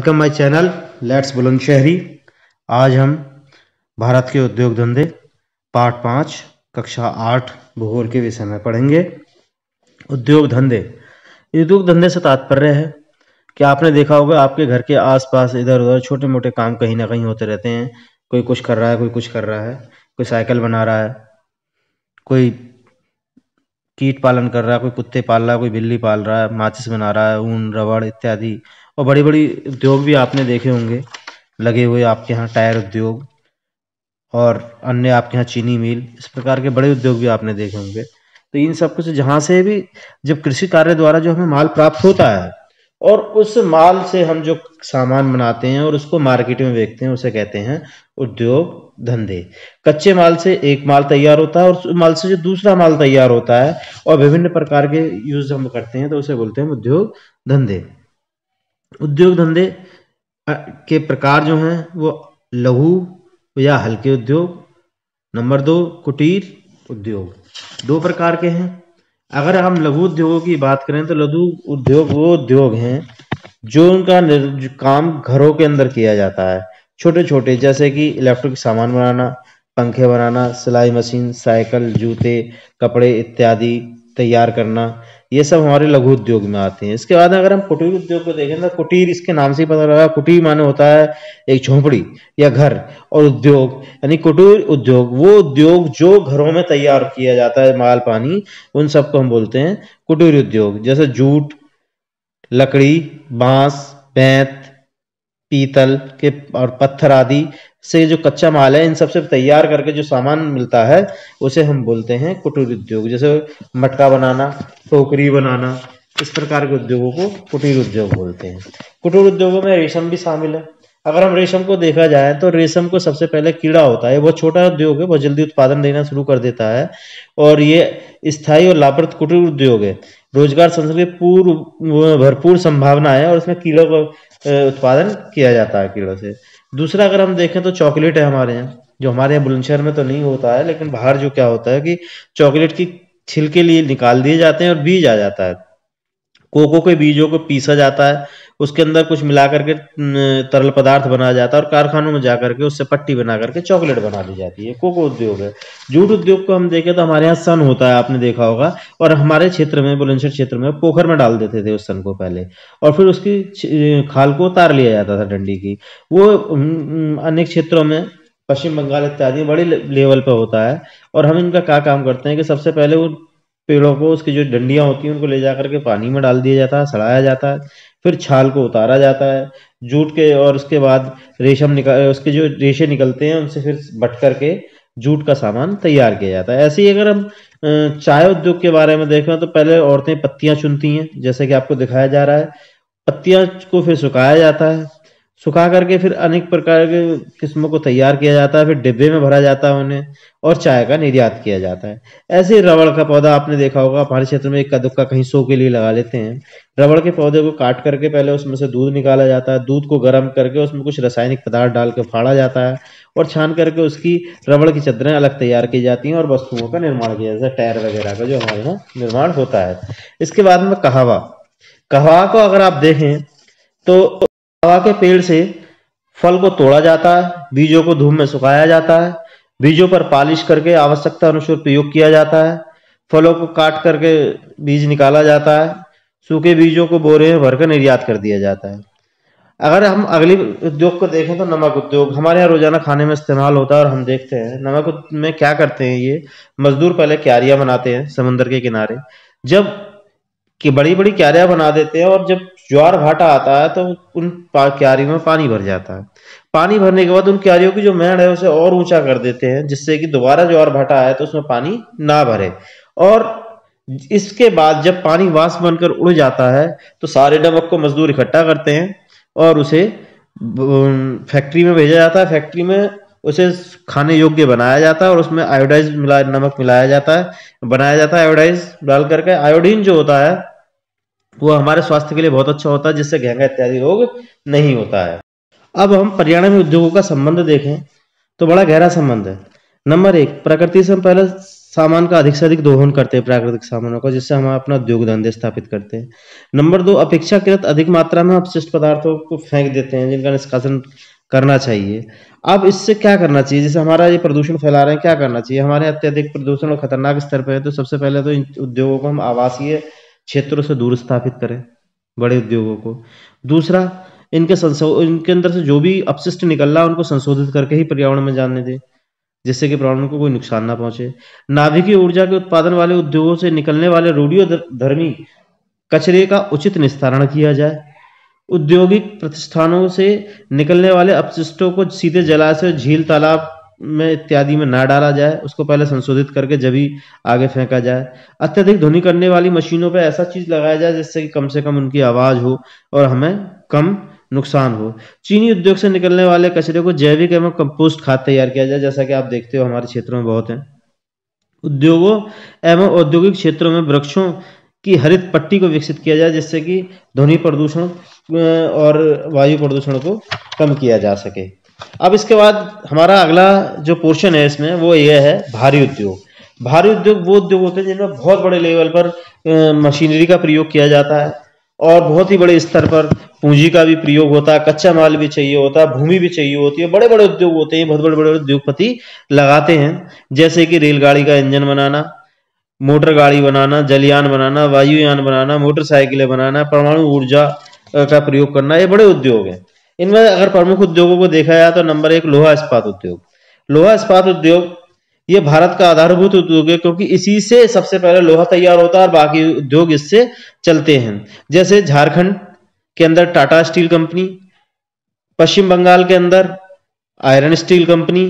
Welcome my channel let's Bulandshahri. आज हम भारत के उद्योग धंधे पार्ट 5 कक्षा 8 भूगोल के विषय में पढ़ेंगे। उद्योग धंधे से तात्पर्य है कि आपने देखा होगा आपके घर के आसपास इधर उधर छोटे मोटे काम कहीं ना कहीं होते रहते हैं। कोई कुछ कर रहा है, कोई कुछ कर रहा है, कोई साइकिल बना रहा है, कोई कीट पालन कर रहा है, कोई कुत्ते पाल रहा है, कोई बिल्ली पाल रहा है, माचिस बना रहा है, ऊन रबड़ इत्यादि। और बड़ी बड़ी उद्योग भी आपने देखे होंगे लगे हुए आपके यहाँ, टायर उद्योग और अन्य आपके यहाँ चीनी मिल, इस प्रकार के बड़े उद्योग भी आपने देखे होंगे। तो इन सब कुछ जहाँ से भी जब कृषि कार्य द्वारा जो हमें माल प्राप्त होता है और उस माल से हम जो सामान बनाते हैं और उसको मार्केट में बेचते हैं, उसे कहते हैं उद्योग धंधे। कच्चे माल से एक माल तैयार होता है और उस माल से जो दूसरा माल तैयार होता है और विभिन्न प्रकार के यूज हम करते हैं, तो उसे बोलते हैं उद्योग धंधे। उद्योग धंधे के प्रकार जो हैं वो लघु या हल्के उद्योग, नंबर 2 कुटीर उद्योग, दो प्रकार के हैं। अगर हम लघु उद्योगों की बात करें तो लघु उद्योग वो उद्योग हैं जो उनका काम घरों के अंदर किया जाता है, छोटे छोटे, जैसे कि इलेक्ट्रिक सामान बनाना, पंखे बनाना, सिलाई मशीन, साइकिल, जूते, कपड़े इत्यादि तैयार करना, ये सब हमारे लघु उद्योग में आते हैं। इसके बाद अगर हम कुटीर उद्योग को देखें तो कुटीर, इसके नाम से ही पता लगा, कुटीर माने होता है एक झोपड़ी या घर, और उद्योग यानी कुटीर उद्योग वो उद्योग जो घरों में तैयार किया जाता है, माल पानी, उन सबको हम बोलते हैं कुटीर उद्योग। जैसे जूट, लकड़ी, बांस, बेंत, पीतल के और पत्थर आदि से जो कच्चा माल है, इन सबसे तैयार करके जो सामान मिलता है उसे हम बोलते हैं कुटीर उद्योग। जैसे मटका बनाना, टोकरी बनाना, इस प्रकार के उद्योगों को कुटीर उद्योग बोलते हैं। कुटीर उद्योगों में रेशम भी शामिल है। अगर हम रेशम को देखा जाए तो रेशम को सबसे पहले कीड़ा होता है, बहुत छोटा उद्योग है, बहुत जल्दी उत्पादन देना शुरू कर देता है और ये स्थायी और लाभप्रद कुटीर उद्योग है। रोजगार संस्कृति भरपूर संभावना है और इसमें कीड़ों का उत्पादन किया जाता है, कीड़ों से। दूसरा अगर हम देखें तो चॉकलेट है हमारे यहाँ, जो हमारे यहाँ बुलंदशहर में तो नहीं होता है, लेकिन बाहर जो क्या होता है कि चॉकलेट की छिलके लिए निकाल दिए जाते हैं और बीज आ जाता है। कोको के बीजों को पीसा जाता है, उसके अंदर कुछ मिला करके तरल पदार्थ बनाया जाता है और कारखानों में जाकर के उससे पट्टी बना करके चॉकलेट बना दी जाती है। कोको उद्योग है। जूट उद्योग को हम देखें तो हमारे यहाँ सन होता है, आपने देखा होगा, और हमारे क्षेत्र में, बुलंदशहर क्षेत्र में, पोखर में डाल देते थे उस सन को पहले, और फिर उसकी खाल को उतार लिया जाता था डंडी की। वो अनेक क्षेत्रों में, पश्चिम बंगाल इत्यादि बड़ी लेवल पर होता है। और हम इनका क्या काम करते हैं कि सबसे पहले वो पेड़ों को, उसकी जो डंडियां होती हैं, उनको ले जा करके पानी में डाल दिया जाता है, सड़ाया जाता है, फिर छाल को उतारा जाता है जूट के, और उसके बाद उसके जो रेशे निकलते हैं उनसे फिर बट करके जूट का सामान तैयार किया जाता है। ऐसे ही अगर हम चाय उद्योग के बारे में देखें तो पहले औरतें पत्तियां चुनती हैं, जैसे कि आपको दिखाया जा रहा है। पत्तियां को फिर सुखाया जाता है, सुखा करके फिर अनेक प्रकार के किस्मों को तैयार किया जाता है, फिर डिब्बे में भरा जाता है उन्हें, और चाय का निर्यात किया जाता है। ऐसे ही रबड़ का पौधा आपने देखा होगा, हमारे क्षेत्र में इक्का दुक्का कहीं शो के लिए लगा लेते हैं। रबड़ के पौधे को काट करके पहले उसमें से दूध निकाला जाता है, दूध को गर्म करके उसमें कुछ रासायनिक पदार्थ डाल के फाड़ा जाता है और छान करके उसकी रबड़ की चादरें अलग तैयार की जाती हैं और वस्तुओं का निर्माण किया जाता है, टायर वगैरह का जो हमारे यहाँ निर्माण होता है। इसके बाद में कहवा को अगर आप देखें तो कहवा के पेड़ से फल को तोड़ा जाता है, बीजों को धूप में सुखाया जाता है, बीजों पर पॉलिश करके आवश्यकता अनुसार प्रयोग किया जाता है, फलों को काट करके बीज निकाला जाता है, सूखे बीजों को बोरे में भरकर निर्यात कर दिया जाता है। अगर हम अगले उद्योग को देखें तो नमक उद्योग हमारे यहाँ रोजाना खाने में इस्तेमाल होता है और हम देखते हैं नमक में क्या करते हैं ये मजदूर, पहले क्यारियां बनाते हैं समुद्र के किनारे, जब कि बड़ी बड़ी क्यारियां बना देते हैं और जब ज्वार भाटा आता है तो उन क्यारियों में पानी भर जाता है। पानी भरने के बाद उन क्यारियों की जो मेड़ है उसे और ऊंचा कर देते हैं, जिससे कि दोबारा ज्वार भाटा आए तो उसमें पानी ना भरे। और इसके बाद जब पानी वाष्प बनकर उड़ जाता है तो सारे नमक को मजदूर इकट्ठा करते हैं और उसे फैक्ट्री में भेजा जाता है। फैक्ट्री में उसे खाने योग्य बनाया जाता है और उसमें आयोडाइज नमक मिलाया जाता है, बनाया जाता है आयोडाइज डाल करके। आयोडीन जो होता है वो हमारे स्वास्थ्य के लिए बहुत अच्छा होता है, जिससे घेंघा इत्यादि रोग नहीं होता है। अब हम पर्यावरण में उद्योगों का संबंध देखें तो बड़ा गहरा संबंध है। नंबर 1, प्रकृति से हम पहले सामान का अधिक से अधिक दोहन करते हैं, प्राकृतिक सामानों का, जिससे हम अपना उद्योग धंधे स्थापित करते हैं। नंबर 2, अपेक्षाकृत अधिक मात्रा में अपशिष्ट पदार्थों को फेंक देते हैं, जिनका निष्कासन करना चाहिए। अब इससे क्या करना चाहिए, जैसे हमारा ये प्रदूषण फैला रहे हैं, क्या करना चाहिए? हमारे अत्यधिक प्रदूषण और खतरनाक स्तर पर है, तो सबसे पहले तो इन उद्योगों को हम आवासीय क्षेत्रों से दूर स्थापित करें, बड़े उद्योगों को। दूसरा, इनके अंदर से जो भी अपशिष्ट निकल रहा है उनको संशोधित करके ही पर्यावरण में जाने दें, जिससे कि पर्यावरण को कोई नुकसान ना पहुंचे। नाभिकीय ऊर्जा के उत्पादन वाले उद्योगों से निकलने वाले रेडियोधर्मी कचरे का उचित निस्तारण किया जाए। औद्योगिक प्रतिष्ठानों से निकलने वाले अपशिष्टों को सीधे जलाशय, झील, तालाब में इत्यादि में ना डाला जाए, उसको पहले संशोधित करके जब ही आगे फेंका जाए। अत्यधिक ध्वनि करने वाली मशीनों पर ऐसा चीज लगाया जाए जिससे कि कम से कम उनकी आवाज हो और हमें कम नुकसान हो। चीनी उद्योग से निकलने वाले कचरे को जैविक एवं कंपोस्ट खाद तैयार किया जाए, जैसा कि आप देखते हो हमारे क्षेत्रों में बहुत है। उद्योगों एवं औद्योगिक क्षेत्रों में वृक्षों की हरित पट्टी को विकसित किया जाए, जिससे कि ध्वनि प्रदूषण और वायु प्रदूषण को कम किया जा सके। अब इसके बाद हमारा अगला जो पोर्शन है इसमें वो ये है भारी उद्योग। भारी उद्योग वो उद्योग होते हैं जिनमें बहुत बड़े लेवल पर मशीनरी का प्रयोग किया जाता है और बहुत ही बड़े स्तर पर पूंजी का भी प्रयोग होता है, कच्चा माल भी चाहिए होता है, भूमि भी चाहिए होती है। बड़े बड़े उद्योग होते हैं, बहुत बड़े बड़े उद्योगपति लगाते हैं, जैसे कि रेलगाड़ी का इंजन बनाना, मोटर गाड़ी बनाना, जलयान बनाना, वायुयान बनाना, मोटरसाइकिलें बनाना, परमाणु ऊर्जा का प्रयोग करना, ये बड़े उद्योग हैं। इनमें अगर प्रमुख उद्योगों को देखा जाए तो नंबर 1 लोहा इस्पात उद्योग। लोहा इस्पात उद्योग ये भारत का आधारभूत उद्योग है, क्योंकि इसी से सबसे पहले लोहा तैयार होता है और बाकी उद्योग इससे चलते हैं। जैसे झारखंड के अंदर टाटा स्टील कंपनी, पश्चिम बंगाल के अंदर आयरन स्टील कंपनी,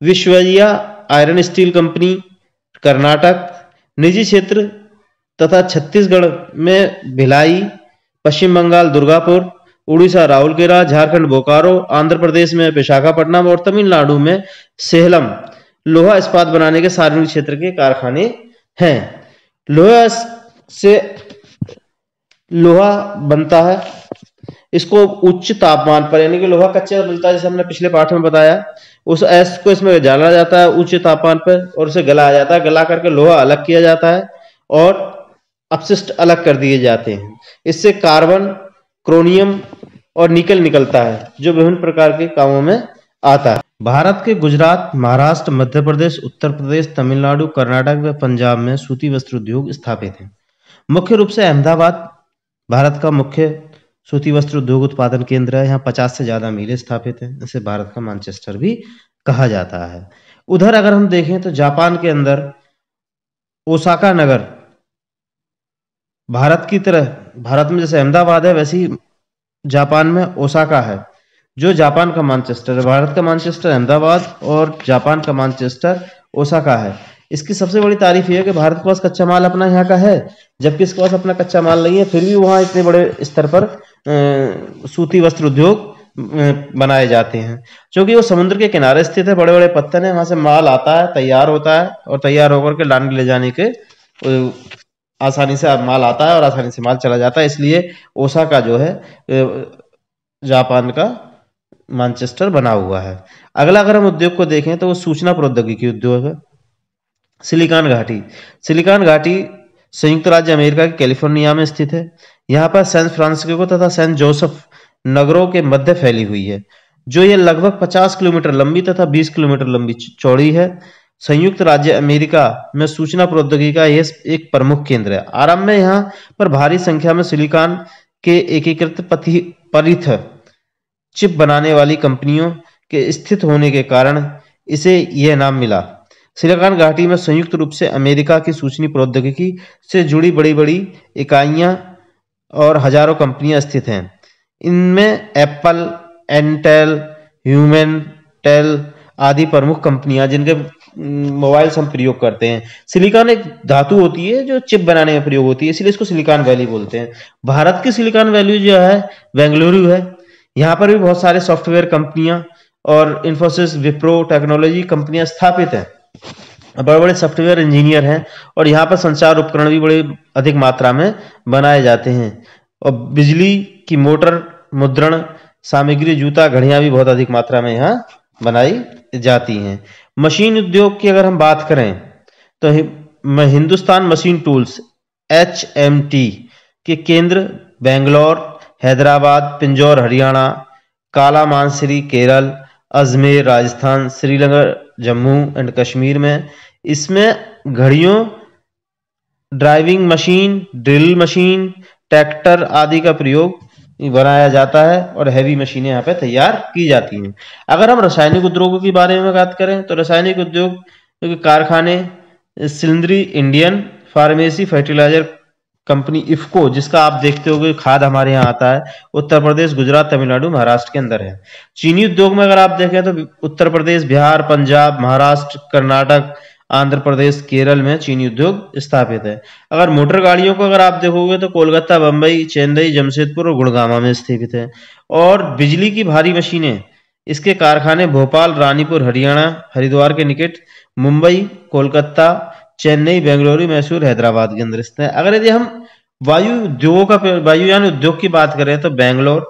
विश्वजिया आयरन स्टील कंपनी, कर्नाटक निजी क्षेत्र तथा छत्तीसगढ़ में भिलाई, पश्चिम बंगाल दुर्गापुर, उड़ीसा राउरकेला, झारखंड बोकारो, आंध्र प्रदेश में विशाखापट्टनम और तमिलनाडु में सेलम लोहा इस्पात बनाने के सार्वजनिक क्षेत्र के कारखाने हैं। लोहा से लोहा बनता है, इसको उच्च तापमान पर, यानी कि लोहा कच्चा मिलता है, जैसे हमने पिछले पाठ में बताया, उस ऐश को इसमें डाला जाता है उच्च तापमान पर और उसे गलाया जाता है। गला करके लोहा अलग किया जाता है और अपशिष्ट अलग कर दिए जाते हैं। इससे कार्बन, क्रोमियम और निकल निकलता है, जो विभिन्न प्रकार के कामों में आता है। भारत के गुजरात, महाराष्ट्र, मध्य प्रदेश, उत्तर प्रदेश, तमिलनाडु, कर्नाटक व पंजाब में सूती वस्त्र उद्योग स्थापित हैं। मुख्य रूप से अहमदाबाद भारत का मुख्य सूती वस्त्र उद्योग उत्पादन केंद्र है। यहाँ 50 से ज्यादा मिलें स्थापित हैं। इसे भारत का मैनचेस्टर भी कहा जाता है। उधर अगर हम देखें तो जापान के अंदर ओसाका नगर, भारत की तरह, भारत में जैसे अहमदाबाद है वैसे ही जापान में ओसाका है, जो जापान का मैनचेस्टर है। भारत का मैनचेस्टर अहमदाबाद और जापान का मैनचेस्टर ओसाका है। इसकी सबसे बड़ी तारीफ यह है कि भारत के पास कच्चा माल अपना यहाँ का है, जबकि इसके पास अपना कच्चा माल नहीं है, फिर भी वहाँ इतने बड़े स्तर पर सूती वस्त्र उद्योग बनाए जाते हैं। क्योंकि वो समुद्र के किनारे स्थित है, बड़े बड़े पत्थर हैं, वहां से माल आता है, तैयार होता है और तैयार होकर के लाने ले जाने के आसानी से माल आता है और आसानी से माल चला जाता है। इसलिए ओसाका जो है जापान का मैनचेस्टर बना हुआ है। अगला अगर हम उद्योग को देखें तो वो सूचना प्रौद्योगिकी उद्योग है। सिलिकॉन घाटी, सिलिकॉन घाटी संयुक्त राज्य अमेरिका के कैलिफोर्निया में स्थित है। यहाँ पर सैन फ्रांसिस्को तथा सेंट जोसेफ नगरों के मध्य फैली हुई है, जो ये लगभग 50 किलोमीटर लंबी तथा 20 किलोमीटर लंबी चौड़ी है। संयुक्त राज्य अमेरिका में सूचना प्रौद्योगिकी का यह एक प्रमुख केंद्र है। आरंभ में यहाँ पर भारी संख्या में सिलिकॉन के एकीकृत परिथ चिप बनाने वाली कंपनियों के स्थित होने के कारण इसे यह नाम मिला। सिलिकॉन घाटी में संयुक्त रूप से अमेरिका की सूचना प्रौद्योगिकी से जुड़ी बड़ी बड़ी इकाइयां और हजारों कंपनियां स्थित हैं। इनमें एप्पल, इंटेल, ह्यूमन टेल आदि प्रमुख कंपनियां जिनके मोबाइल्स हम प्रयोग करते हैं। सिलिकॉन एक धातु होती है जो चिप बनाने में प्रयोग होती है, इसलिए इसको सिलिकॉन वैली बोलते हैं। भारत की सिलिकॉन वैली जो है बेंगलुरु है। यहाँ पर भी बहुत सारे सॉफ्टवेयर कंपनियां और इन्फोसिस, विप्रो टेक्नोलॉजी कंपनियां स्थापित हैं। बड़े बड़े सॉफ्टवेयर इंजीनियर हैं और यहाँ पर संचार उपकरण भी बड़े अधिक मात्रा में बनाए जाते हैं और बिजली की मोटर, मुद्रण सामग्री, जूता, घड़ियां भी बहुत अधिक मात्रा में यहाँ बनाई जाती हैं। मशीन उद्योग की अगर हम बात करें तो हिंदुस्तान मशीन टूल्स HMT के केंद्र बेंगलोर, हैदराबाद, पिंजौर हरियाणा, काला मानसरी केरल, अजमेर राजस्थान, श्रीनगर जम्मू एंड कश्मीर में। इसमें घड़ियों, driving machine, drill machine, tractor आदि का प्रयोग बनाया जाता है और हैवी मशीनें यहाँ पे तैयार की जाती हैं। अगर हम रासायनिक उद्योगों के बारे में बात करें तो रासायनिक उद्योग के कारखाने Sindri Indian pharmacy fertilizer company IFFCO, जिसका आप देखते होगे खाद हमारे यहाँ आता है, उत्तर प्रदेश, गुजरात, तमिलनाडु, महाराष्ट्र के अंदर है। चीनी उद्योग में अगर आप देखें तो उत्तर प्रदेश, बिहार, पंजाब, महाराष्ट्र, कर्नाटक, आंध्र प्रदेश, केरल में चीनी उद्योग स्थापित है। अगर मोटर गाड़ियों को अगर आप देखोगे तो कोलकाता, बंबई, चेन्नई, जमशेदपुर और गुड़गांव में स्थित है। और बिजली की भारी मशीनें, इसके कारखाने भोपाल, रानीपुर हरियाणा, हरिद्वार के निकट, मुंबई, कोलकाता, चेन्नई, बेंगलुरु, मैसूर, हैदराबाद के अंदर स्थित है। अगर यदि हम वायु उद्योगों का, वायुयान उद्योग की बात करें तो बेंगलोर,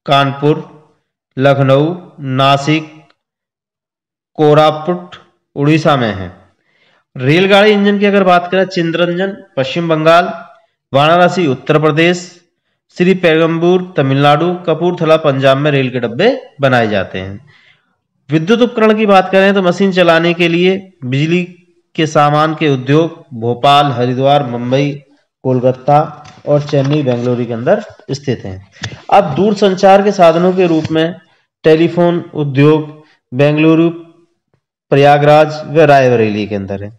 कानपुर, लखनऊ, नासिक, कोरापुट उड़ीसा में है। रेलगाड़ी इंजन की अगर बात करें, चिंतरंजन पश्चिम बंगाल, वाराणसी उत्तर प्रदेश, श्री पेरम्बूर तमिलनाडु, कपूरथला पंजाब में रेल के डब्बे बनाए जाते हैं। विद्युत उपकरण की बात करें तो मशीन चलाने के लिए बिजली के सामान के उद्योग भोपाल, हरिद्वार, मुंबई, कोलकाता और चेन्नई, बेंगलुरु के अंदर स्थित हैं। अब दूरसंचार के साधनों के रूप में टेलीफोन उद्योग बेंगलुरु, प्रयागराज व रायबरेली के अंदर है।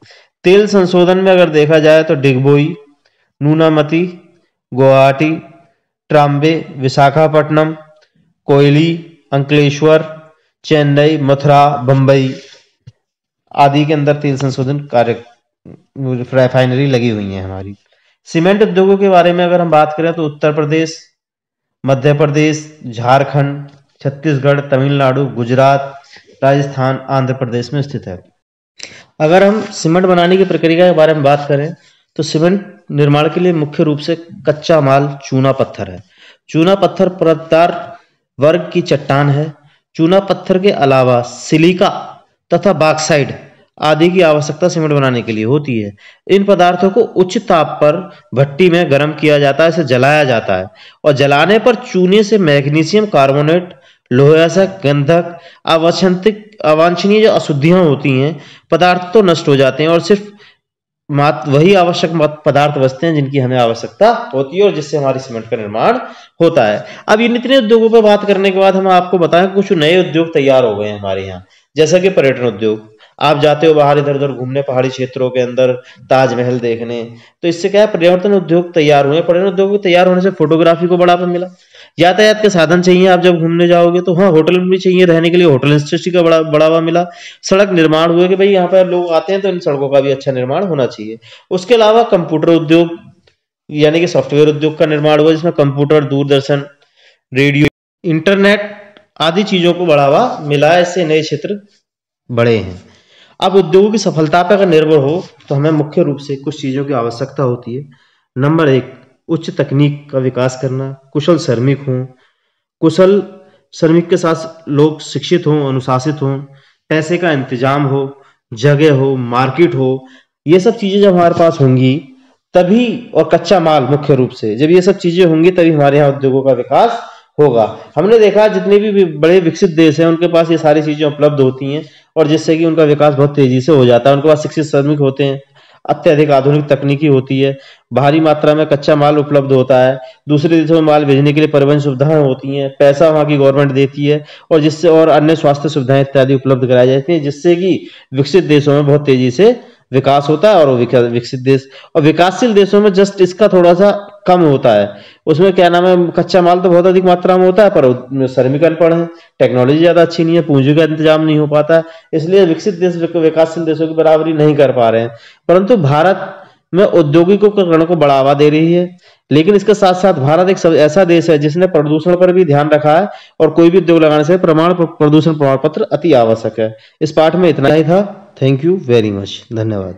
तेल संशोधन में अगर देखा जाए तो डिगबोई, नूनामती, गुवाहाटी, ट्राम्बे, विशाखापट्टनम, कोयली, अंकलेश्वर, चेन्नई, मथुरा, बंबई आदि के अंदर तेल संशोधन कार्य रिफाइनरी लगी हुई है हमारी। सीमेंट उद्योगों के बारे में अगर हम बात करें तो उत्तर प्रदेश, मध्य प्रदेश, झारखंड, छत्तीसगढ़, तमिलनाडु, गुजरात, राजस्थान, आंध्र प्रदेश में स्थित है। अगर हम सीमेंट बनाने की प्रक्रिया के बारे में बात करें तो सीमेंट निर्माण के लिए मुख्य रूप से कच्चा माल चूना पत्थर है। चूना पत्थर परतदार वर्ग की चट्टान है। चूना पत्थर के अलावा सिलिका तथा बॉक्साइट आदि की आवश्यकता सीमेंट बनाने के लिए होती है। इन पदार्थों को उच्च ताप पर भट्टी में गर्म किया जाता है, इसे जलाया जाता है और जलाने पर चूने से मैग्नीशियम कार्बोनेट, लोहा से गंधक, अवांछनीय जो अशुद्धियां होती हैं पदार्थ तो नष्ट हो जाते हैं और सिर्फ मात्र वही आवश्यक पदार्थ बचते हैं जिनकी हमें आवश्यकता होती है और जिससे हमारी सीमेंट का निर्माण होता है। अब इन इतने उद्योगों पर बात करने के बाद हम आपको बताएं कुछ नए उद्योग तैयार हो गए हैं हमारे यहाँ, जैसा कि पर्यटन उद्योग। आप जाते हो बाहर इधर उधर घूमने पहाड़ी क्षेत्रों के अंदर ताजमहल देखने, तो इससे क्या है, पर्यटन उद्योग तैयार हुए। पर्यटन उद्योग तैयार होने से फोटोग्राफी को बढ़ावा मिला। यातायात के साधन चाहिए, आप जब घूमने जाओगे तो हाँ होटल भी चाहिए रहने के लिए, होटल इंडस्ट्री का बढ़ावा मिला। सड़क निर्माण हुए कि भाई यहाँ पर लोग आते हैं तो इन सड़कों का भी अच्छा निर्माण होना चाहिए। उसके अलावा कंप्यूटर उद्योग यानी कि सॉफ्टवेयर उद्योग का निर्माण हुआ, जिसमें कंप्यूटर, दूरदर्शन, रेडियो, इंटरनेट आदि चीजों को बढ़ावा मिला। इससे नए क्षेत्र बड़े हैं। अब उद्योगों की सफलता पर अगर निर्भर हो तो हमें मुख्य रूप से कुछ चीजों की आवश्यकता होती है। नंबर 1, उच्च तकनीक का विकास करना, कुशल श्रमिक हों, कुशल श्रमिक के साथ लोग शिक्षित हों, अनुशासित हों, पैसे का इंतजाम हो, जगह हो, मार्केट हो। ये सब चीजें जब हमारे पास होंगी तभी, और कच्चा माल मुख्य रूप से, जब ये सब चीजें होंगी तभी हमारे यहाँ उद्योगों का विकास होगा। हमने देखा जितने भी बड़े विकसित देश हैं उनके पास ये सारी चीजें उपलब्ध होती हैं और जिससे कि उनका विकास बहुत तेजी से हो जाता है। उनके पास शिक्षित श्रमिक होते हैं, अत्यधिक आधुनिक तकनीकी होती है, भारी मात्रा में कच्चा माल उपलब्ध होता है, दूसरे देशों में माल भेजने के लिए परिवहन सुविधाएं होती हैं, पैसा वहां की गवर्नमेंट देती है और जिससे और अन्य स्वास्थ्य सुविधाएं इत्यादि उपलब्ध कराई जाती हैं, जिससे कि विकसित देशों में बहुत तेजी से विकास होता है। और विकसित देश और विकासशील देशों में जस्ट इसका थोड़ा सा कम होता है। उसमें क्या नाम है, कच्चा माल तो बहुत अधिक मात्रा में होता है पर श्रमिक अनपढ़ है, टेक्नोलॉजी ज्यादा अच्छी नहीं है, पूंजी का इंतजाम नहीं हो पाता है, इसलिए विकसित देश विकासशील देशों की बराबरी नहीं कर पा रहे हैं। परंतु भारत में औद्योगिकीकरण को बढ़ावा दे रही है। लेकिन इसके साथ साथ भारत एक ऐसा देश है जिसने प्रदूषण पर भी ध्यान रखा है और कोई भी उद्योग लगाने से प्रदूषण प्रमाण पत्र अति आवश्यक है। इस पाठ में इतना ही था। थैंक यू वेरी मच, धन्यवाद।